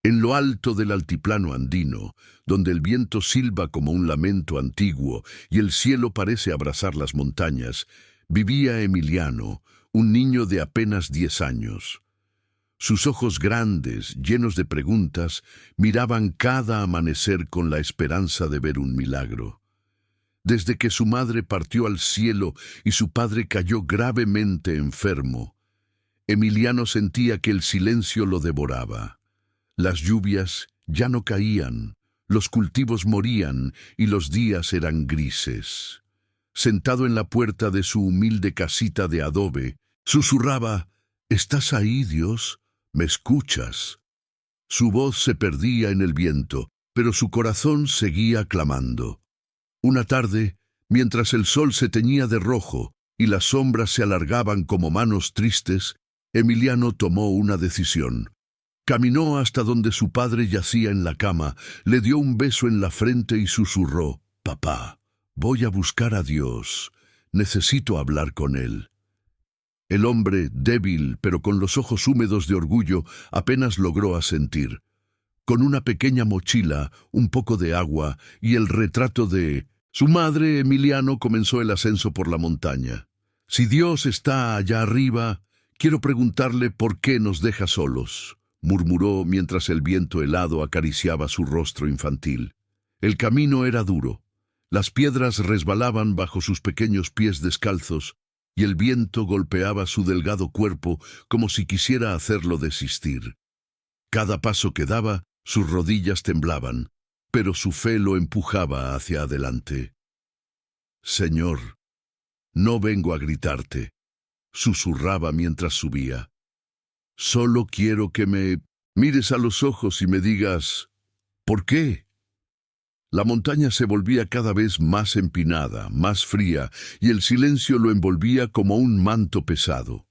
En lo alto del altiplano andino, donde el viento silba como un lamento antiguo y el cielo parece abrazar las montañas, vivía Emiliano, un niño de apenas 10 años. Sus ojos grandes, llenos de preguntas, miraban cada amanecer con la esperanza de ver un milagro. Desde que su madre partió al cielo y su padre cayó gravemente enfermo, Emiliano sentía que el silencio lo devoraba. Las lluvias ya no caían, los cultivos morían y los días eran grises. Sentado en la puerta de su humilde casita de adobe, susurraba: «¿Estás ahí, Dios? ¿Me escuchas?». Su voz se perdía en el viento, pero su corazón seguía clamando. Una tarde, mientras el sol se teñía de rojo y las sombras se alargaban como manos tristes, Emiliano tomó una decisión. Caminó hasta donde su padre yacía en la cama, le dio un beso en la frente y susurró: «Papá, voy a buscar a Dios. Necesito hablar con Él». El hombre, débil pero con los ojos húmedos de orgullo, apenas logró asentir. Con una pequeña mochila, un poco de agua y el retrato de su madre, Emiliano comenzó el ascenso por la montaña. «Si Dios está allá arriba, quiero preguntarle por qué nos deja solos», murmuró mientras el viento helado acariciaba su rostro infantil. El camino era duro. Las piedras resbalaban bajo sus pequeños pies descalzos y el viento golpeaba su delgado cuerpo como si quisiera hacerlo desistir. Cada paso que daba, sus rodillas temblaban, pero su fe lo empujaba hacia adelante. «Señor, no vengo a gritarte», susurraba mientras subía. «Solo quiero que me mires a los ojos y me digas, ¿por qué?». La montaña se volvía cada vez más empinada, más fría, y el silencio lo envolvía como un manto pesado.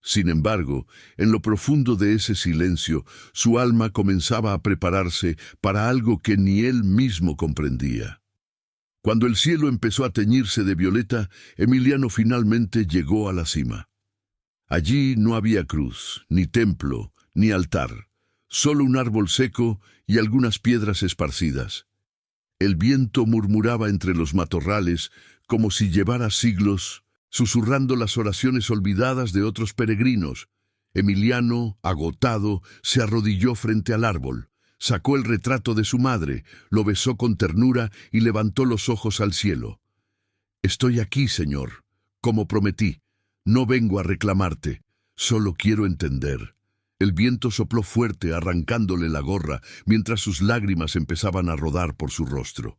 Sin embargo, en lo profundo de ese silencio, su alma comenzaba a prepararse para algo que ni él mismo comprendía. Cuando el cielo empezó a teñirse de violeta, Emiliano finalmente llegó a la cima. Allí no había cruz, ni templo, ni altar, solo un árbol seco y algunas piedras esparcidas. El viento murmuraba entre los matorrales como si llevara siglos, susurrando las oraciones olvidadas de otros peregrinos. Emiliano, agotado, se arrodilló frente al árbol, sacó el retrato de su madre, lo besó con ternura y levantó los ojos al cielo. «Estoy aquí, Señor, como prometí. No vengo a reclamarte, solo quiero entender». El viento sopló fuerte, arrancándole la gorra, mientras sus lágrimas empezaban a rodar por su rostro.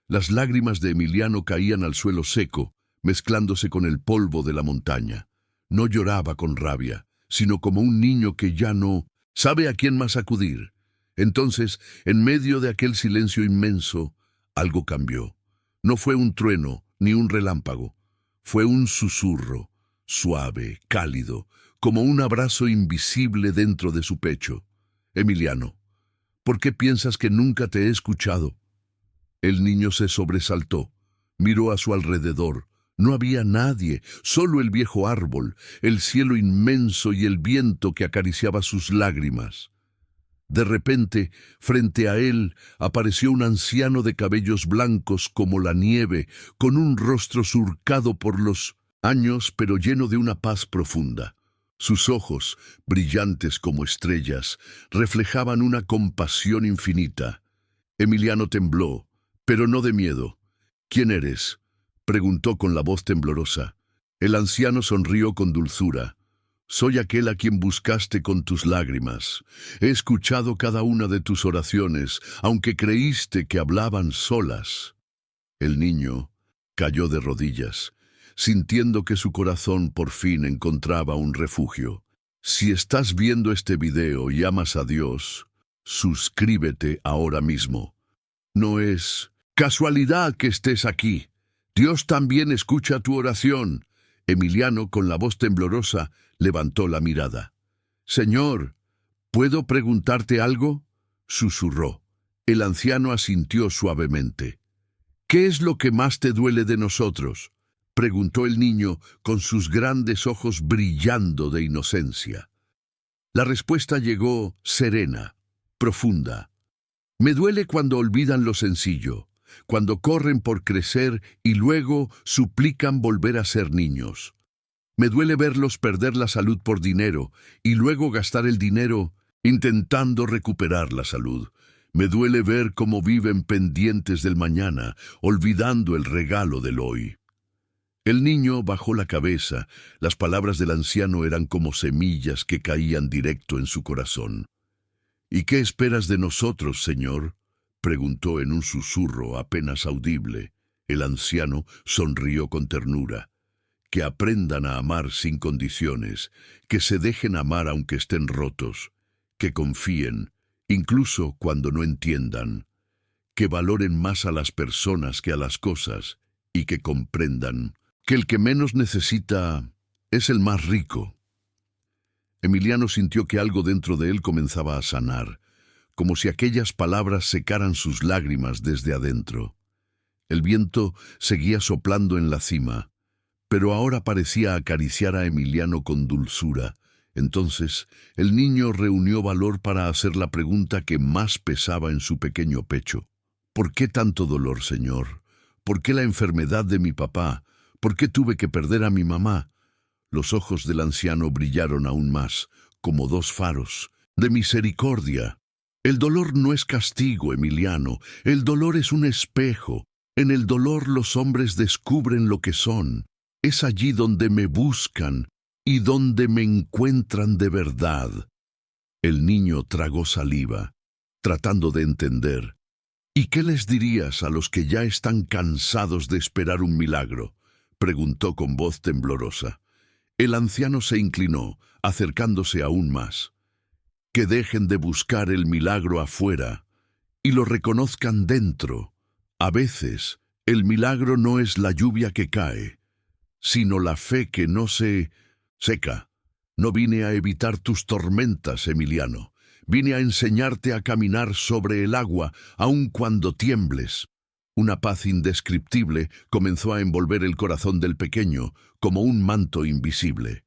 Las lágrimas de Emiliano caían al suelo seco, mezclándose con el polvo de la montaña. No lloraba con rabia, sino como un niño que ya no sabe a quién más acudir. Entonces, en medio de aquel silencio inmenso, algo cambió. No fue un trueno ni un relámpago. Fue un susurro, suave, cálido, como un abrazo invisible dentro de su pecho. «Emiliano, ¿por qué piensas que nunca te he escuchado?». El niño se sobresaltó, miró a su alrededor. No había nadie, solo el viejo árbol, el cielo inmenso y el viento que acariciaba sus lágrimas. De repente, frente a él, apareció un anciano de cabellos blancos como la nieve, con un rostro surcado por los años, pero lleno de una paz profunda. Sus ojos, brillantes como estrellas, reflejaban una compasión infinita. Emiliano tembló, pero no de miedo. «¿Quién eres?», preguntó con la voz temblorosa. El anciano sonrió con dulzura. «Soy aquel a quien buscaste con tus lágrimas. He escuchado cada una de tus oraciones, aunque creíste que hablaban solas». El niño cayó de rodillas, sintiendo que su corazón por fin encontraba un refugio. Si estás viendo este video y amas a Dios, suscríbete ahora mismo. No es casualidad que estés aquí. Dios también escucha tu oración. Emiliano, con la voz temblorosa, levantó la mirada. «Señor, ¿puedo preguntarte algo?», susurró. El anciano asintió suavemente. «¿Qué es lo que más te duele de nosotros?», preguntó el niño con sus grandes ojos brillando de inocencia. La respuesta llegó serena. profunda. Me duele cuando olvidan lo sencillo, cuando corren por crecer y luego suplican volver a ser niños. Me duele verlos perder la salud por dinero y luego gastar el dinero intentando recuperar la salud. Me duele ver cómo viven pendientes del mañana, olvidando el regalo del hoy. El niño bajó la cabeza. Las palabras del anciano eran como semillas que caían directo en su corazón. «¿Y qué esperas de nosotros, Señor?», preguntó en un susurro apenas audible. El anciano sonrió con ternura. «Que aprendan a amar sin condiciones, que se dejen amar aunque estén rotos, que confíen, incluso cuando no entiendan, que valoren más a las personas que a las cosas y que comprendan que el que menos necesita es el más rico». Emiliano sintió que algo dentro de él comenzaba a sanar, como si aquellas palabras secaran sus lágrimas desde adentro. El viento seguía soplando en la cima, pero ahora parecía acariciar a Emiliano con dulzura. Entonces, el niño reunió valor para hacer la pregunta que más pesaba en su pequeño pecho. «¿Por qué tanto dolor, Señor? ¿Por qué la enfermedad de mi papá? ¿Por qué tuve que perder a mi mamá?». Los ojos del anciano brillaron aún más, como dos faros de misericordia. «El dolor no es castigo, Emiliano. El dolor es un espejo. En el dolor los hombres descubren lo que son. Es allí donde me buscan y donde me encuentran de verdad». El niño tragó saliva, tratando de entender. «¿Y qué les dirías a los que ya están cansados de esperar un milagro?», preguntó con voz temblorosa. El anciano se inclinó, acercándose aún más. «Que dejen de buscar el milagro afuera y lo reconozcan dentro. A veces, el milagro no es la lluvia que cae, sino la fe que no se seca. No vine a evitar tus tormentas, Emiliano. Vine a enseñarte a caminar sobre el agua, aun cuando tiembles». Una paz indescriptible comenzó a envolver el corazón del pequeño, como un manto invisible.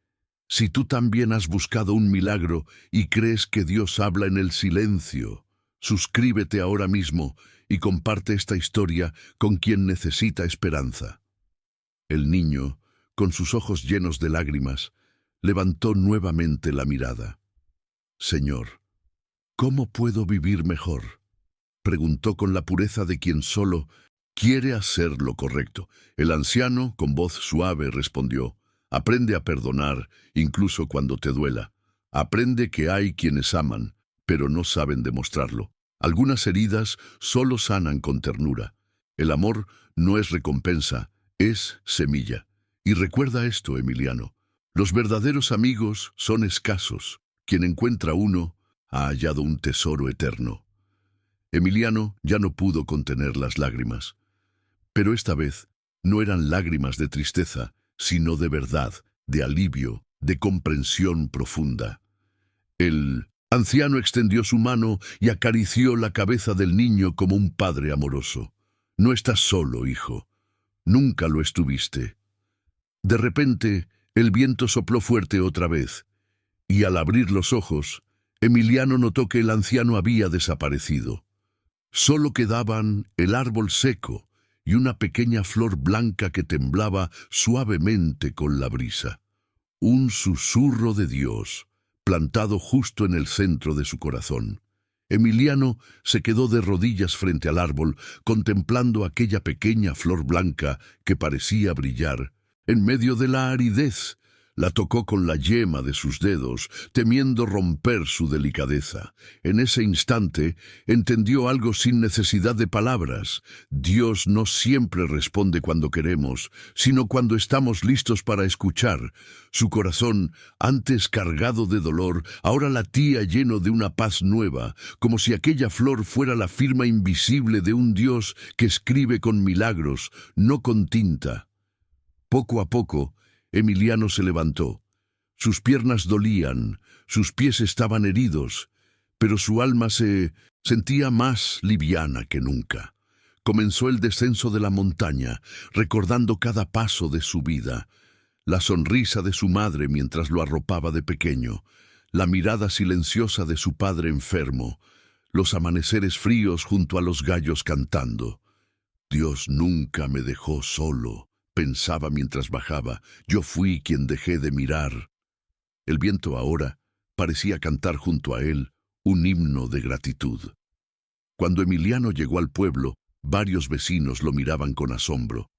Si tú también has buscado un milagro y crees que Dios habla en el silencio, suscríbete ahora mismo y comparte esta historia con quien necesita esperanza. El niño, con sus ojos llenos de lágrimas, levantó nuevamente la mirada. «Señor, ¿cómo puedo vivir mejor?», preguntó con la pureza de quien solo quiere hacer lo correcto. El anciano, con voz suave, respondió: «Aprende a perdonar, incluso cuando te duela. Aprende que hay quienes aman, pero no saben demostrarlo. Algunas heridas solo sanan con ternura. El amor no es recompensa, es semilla. Y recuerda esto, Emiliano: los verdaderos amigos son escasos. Quien encuentra uno ha hallado un tesoro eterno». Emiliano ya no pudo contener las lágrimas. Pero esta vez no eran lágrimas de tristeza, sino de verdad, de alivio, de comprensión profunda. El anciano extendió su mano y acarició la cabeza del niño como un padre amoroso. «No estás solo, hijo. Nunca lo estuviste». De repente, el viento sopló fuerte otra vez, y al abrir los ojos, Emiliano notó que el anciano había desaparecido. Solo quedaban el árbol seco y una pequeña flor blanca que temblaba suavemente con la brisa. Un susurro de Dios, plantado justo en el centro de su corazón. Emiliano se quedó de rodillas frente al árbol, contemplando aquella pequeña flor blanca que parecía brillar en medio de la aridez. La tocó con la yema de sus dedos, temiendo romper su delicadeza. En ese instante entendió algo sin necesidad de palabras. Dios no siempre responde cuando queremos, sino cuando estamos listos para escuchar. Su corazón, antes cargado de dolor, ahora latía lleno de una paz nueva, como si aquella flor fuera la firma invisible de un Dios que escribe con milagros, no con tinta. Poco a poco, Emiliano se levantó. Sus piernas dolían, sus pies estaban heridos, pero su alma se sentía más liviana que nunca. Comenzó el descenso de la montaña, recordando cada paso de su vida, la sonrisa de su madre mientras lo arropaba de pequeño, la mirada silenciosa de su padre enfermo, los amaneceres fríos junto a los gallos cantando. Dios nunca me dejó solo, pensaba mientras bajaba. Yo fui quien dejé de mirar. El viento ahora parecía cantar junto a él un himno de gratitud. Cuando Emiliano llegó al pueblo, varios vecinos lo miraban con asombro.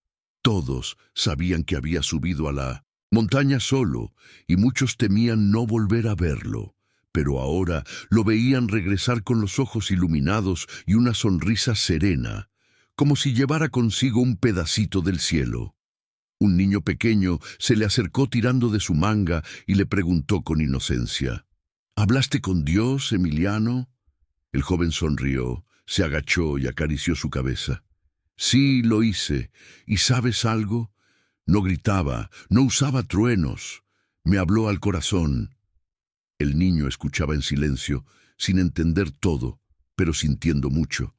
Todos sabían que había subido a la montaña solo, y muchos temían no volver a verlo. Pero ahora lo veían regresar con los ojos iluminados y una sonrisa serena, como si llevara consigo un pedacito del cielo. Un niño pequeño se le acercó tirando de su manga y le preguntó con inocencia: ¿Hablaste con Dios, Emiliano? El joven sonrió, se agachó y acarició su cabeza. Sí, lo hice. ¿Y sabes algo? No gritaba, no usaba truenos. Me habló al corazón. El niño escuchaba en silencio, sin entender todo, pero sintiendo mucho.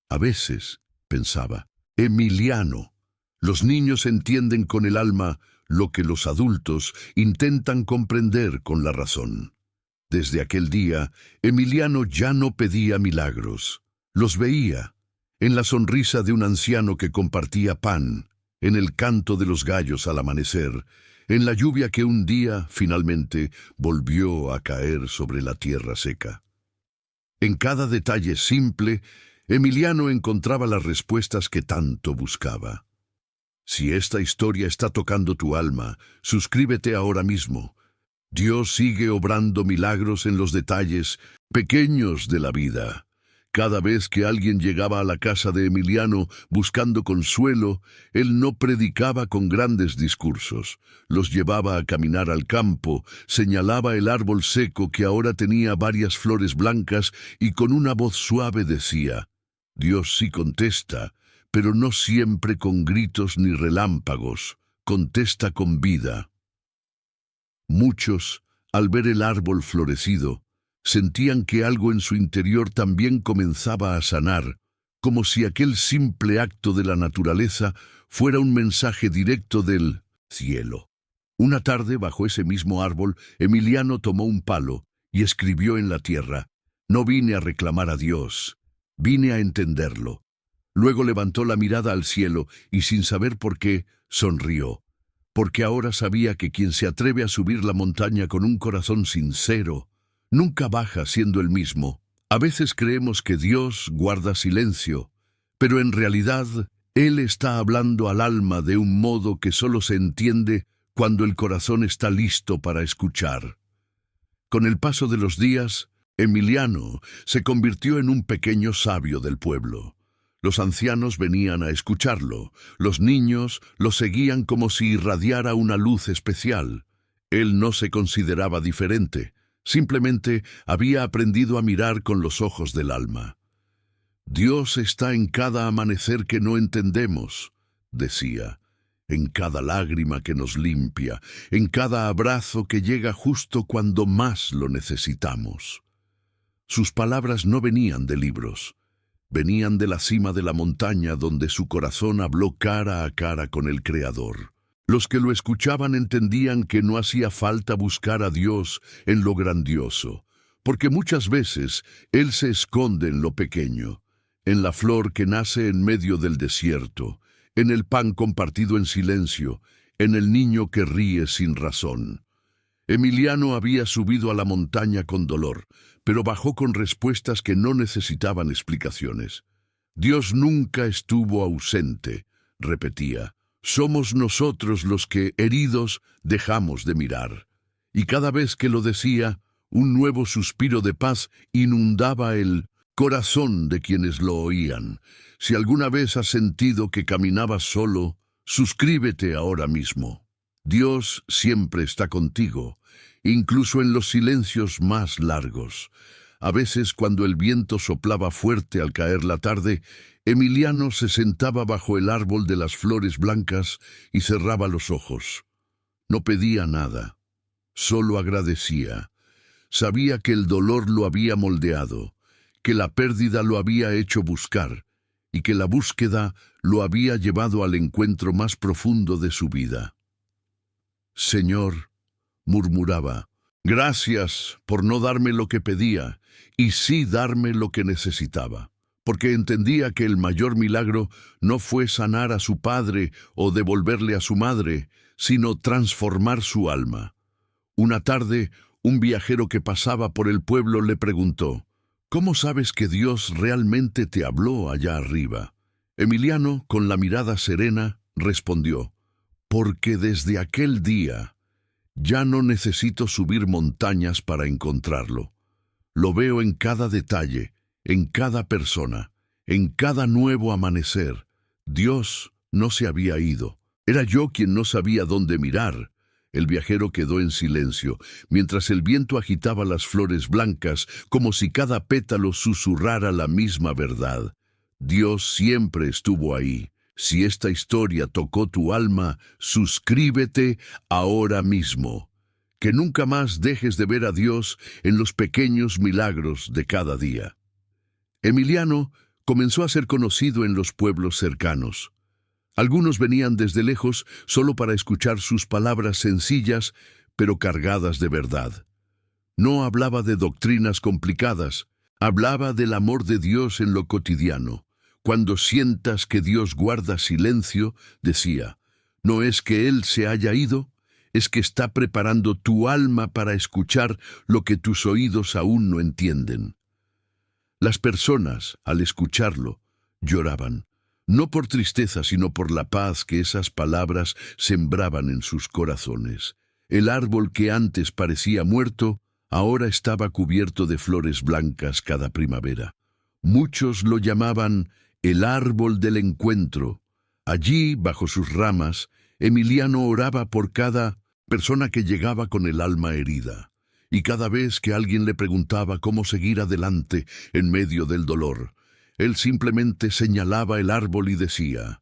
A veces, pensaba, Emiliano. Los niños entienden con el alma lo que los adultos intentan comprender con la razón. Desde aquel día, Emiliano ya no pedía milagros. Los veía, en la sonrisa de un anciano que compartía pan, en el canto de los gallos al amanecer, en la lluvia que un día, finalmente, volvió a caer sobre la tierra seca. En cada detalle simple, Emiliano encontraba las respuestas que tanto buscaba. Si esta historia está tocando tu alma, suscríbete ahora mismo. Dios sigue obrando milagros en los detalles pequeños de la vida. Cada vez que alguien llegaba a la casa de Emiliano buscando consuelo, él no predicaba con grandes discursos. Los llevaba a caminar al campo, señalaba el árbol seco que ahora tenía varias flores blancas y con una voz suave decía: Dios sí contesta, pero no siempre con gritos ni relámpagos, contesta con vida. Muchos, al ver el árbol florecido, sentían que algo en su interior también comenzaba a sanar, como si aquel simple acto de la naturaleza fuera un mensaje directo del cielo. Una tarde, bajo ese mismo árbol, Emiliano tomó un palo y escribió en la tierra: No vine a reclamar a Dios, vine a entenderlo. Luego levantó la mirada al cielo y, sin saber por qué, sonrió, porque ahora sabía que quien se atreve a subir la montaña con un corazón sincero, nunca baja siendo el mismo. A veces creemos que Dios guarda silencio, pero en realidad Él está hablando al alma de un modo que solo se entiende cuando el corazón está listo para escuchar. Con el paso de los días, Emiliano se convirtió en un pequeño sabio del pueblo. Los ancianos venían a escucharlo, los niños lo seguían como si irradiara una luz especial. Él no se consideraba diferente. Simplemente había aprendido a mirar con los ojos del alma. Dios está en cada amanecer que no entendemos, decía, en cada lágrima que nos limpia, en cada abrazo que llega justo cuando más lo necesitamos. Sus palabras no venían de libros, venían de la cima de la montaña donde su corazón habló cara a cara con el Creador. Los que lo escuchaban entendían que no hacía falta buscar a Dios en lo grandioso, porque muchas veces Él se esconde en lo pequeño, en la flor que nace en medio del desierto, en el pan compartido en silencio, en el niño que ríe sin razón. Emiliano había subido a la montaña con dolor, pero bajó con respuestas que no necesitaban explicaciones. Dios nunca estuvo ausente, repetía. Somos nosotros los que, heridos, dejamos de mirar. Y cada vez que lo decía, un nuevo suspiro de paz inundaba el corazón de quienes lo oían. Si alguna vez has sentido que caminabas solo, suscríbete ahora mismo. Dios siempre está contigo, incluso en los silencios más largos. A veces, cuando el viento soplaba fuerte al caer la tarde, Emiliano se sentaba bajo el árbol de las flores blancas y cerraba los ojos. No pedía nada, solo agradecía. Sabía que el dolor lo había moldeado, que la pérdida lo había hecho buscar, y que la búsqueda lo había llevado al encuentro más profundo de su vida. Señor, murmuraba, Gracias por no darme lo que pedía y sí darme lo que necesitaba, porque entendía que el mayor milagro no fue sanar a su padre o devolverle a su madre, sino transformar su alma. Una tarde, un viajero que pasaba por el pueblo le preguntó: ¿Cómo sabes que Dios realmente te habló allá arriba? Emiliano, con la mirada serena, respondió: porque desde aquel día ya no necesito subir montañas para encontrarlo. Lo veo en cada detalle, en cada persona, en cada nuevo amanecer. Dios no se había ido. Era yo quien no sabía dónde mirar. El viajero quedó en silencio, mientras el viento agitaba las flores blancas, como si cada pétalo susurrara la misma verdad. Dios siempre estuvo ahí. Si esta historia tocó tu alma, suscríbete ahora mismo. Que nunca más dejes de ver a Dios en los pequeños milagros de cada día. Emiliano comenzó a ser conocido en los pueblos cercanos. Algunos venían desde lejos solo para escuchar sus palabras sencillas, pero cargadas de verdad. No hablaba de doctrinas complicadas, hablaba del amor de Dios en lo cotidiano. Cuando sientas que Dios guarda silencio, decía, no es que Él se haya ido, es que está preparando tu alma para escuchar lo que tus oídos aún no entienden. Las personas, al escucharlo, lloraban, no por tristeza, sino por la paz que esas palabras sembraban en sus corazones. El árbol que antes parecía muerto, ahora estaba cubierto de flores blancas cada primavera. Muchos lo llamaban el árbol del encuentro. Allí, bajo sus ramas, Emiliano oraba por cada persona que llegaba con el alma herida. Y cada vez que alguien le preguntaba cómo seguir adelante en medio del dolor, él simplemente señalaba el árbol y decía: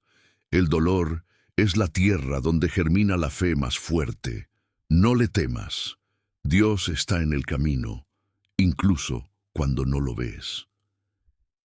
el dolor es la tierra donde germina la fe más fuerte. No le temas. Dios está en el camino, incluso cuando no lo ves.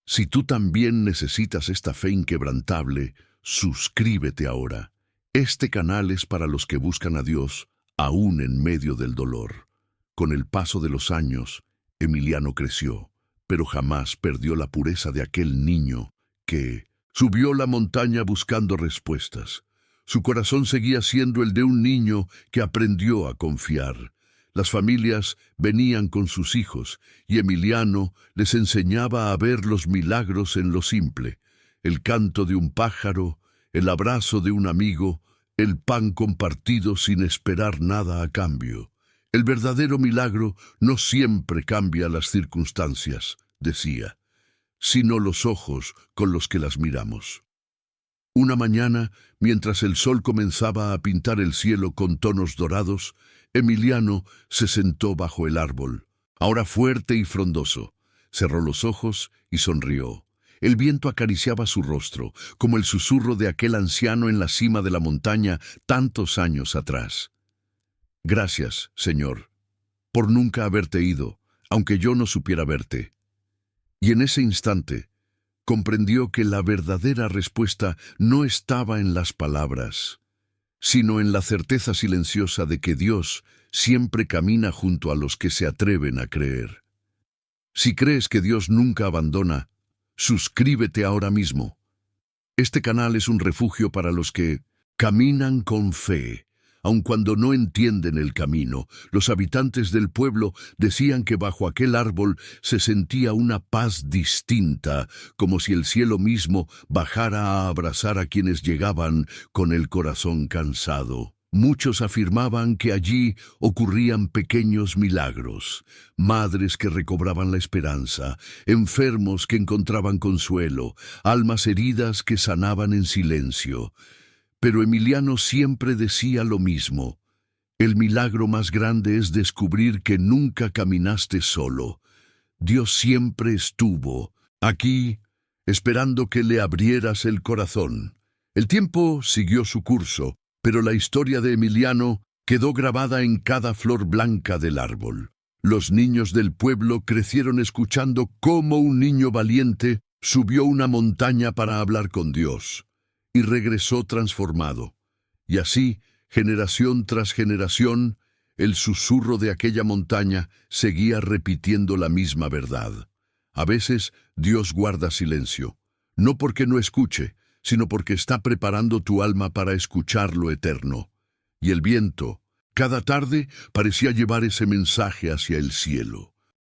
Si tú también necesitas esta fe inquebrantable, suscríbete ahora. Este canal es para los que buscan a Dios, aún en medio del dolor. Con el paso de los años, Emiliano creció, pero jamás perdió la pureza de aquel niño que subió la montaña buscando respuestas. Su corazón seguía siendo el de un niño que aprendió a confiar. Las familias venían con sus hijos y Emiliano les enseñaba a ver los milagros en lo simple: el canto de un pájaro, el abrazo de un amigo, el pan compartido sin esperar nada a cambio. El verdadero milagro no siempre cambia las circunstancias, decía, sino los ojos con los que las miramos. Una mañana, mientras el sol comenzaba a pintar el cielo con tonos dorados, Emiliano se sentó bajo el árbol, ahora fuerte y frondoso. Cerró los ojos y sonrió. El viento acariciaba su rostro, como el susurro de aquel anciano en la cima de la montaña tantos años atrás. Gracias, Señor, por nunca haberte ido, aunque yo no supiera verte. Y en ese instante, comprendió que la verdadera respuesta no estaba en las palabras, sino en la certeza silenciosa de que Dios siempre camina junto a los que se atreven a creer. Si crees que Dios nunca abandona, suscríbete ahora mismo. Este canal es un refugio para los que caminan con fe, aun cuando no entienden el camino. Los habitantes del pueblo decían que bajo aquel árbol se sentía una paz distinta, como si el cielo mismo bajara a abrazar a quienes llegaban con el corazón cansado. Muchos afirmaban que allí ocurrían pequeños milagros, madres que recobraban la esperanza, enfermos que encontraban consuelo, almas heridas que sanaban en silencio. Pero Emiliano siempre decía lo mismo: el milagro más grande es descubrir que nunca caminaste solo. Dios siempre estuvo aquí, esperando que le abrieras el corazón. El tiempo siguió su curso, pero la historia de Emiliano quedó grabada en cada flor blanca del árbol. Los niños del pueblo crecieron escuchando cómo un niño valiente subió una montaña para hablar con Dios y regresó transformado. Y así, generación tras generación, El susurro de aquella montaña seguía repitiendo la misma verdad. A veces Dios guarda silencio, no porque no escuche, sino porque está preparando tu alma para escuchar lo eterno. Y el viento, cada tarde, parecía llevar ese mensaje hacia el cielo.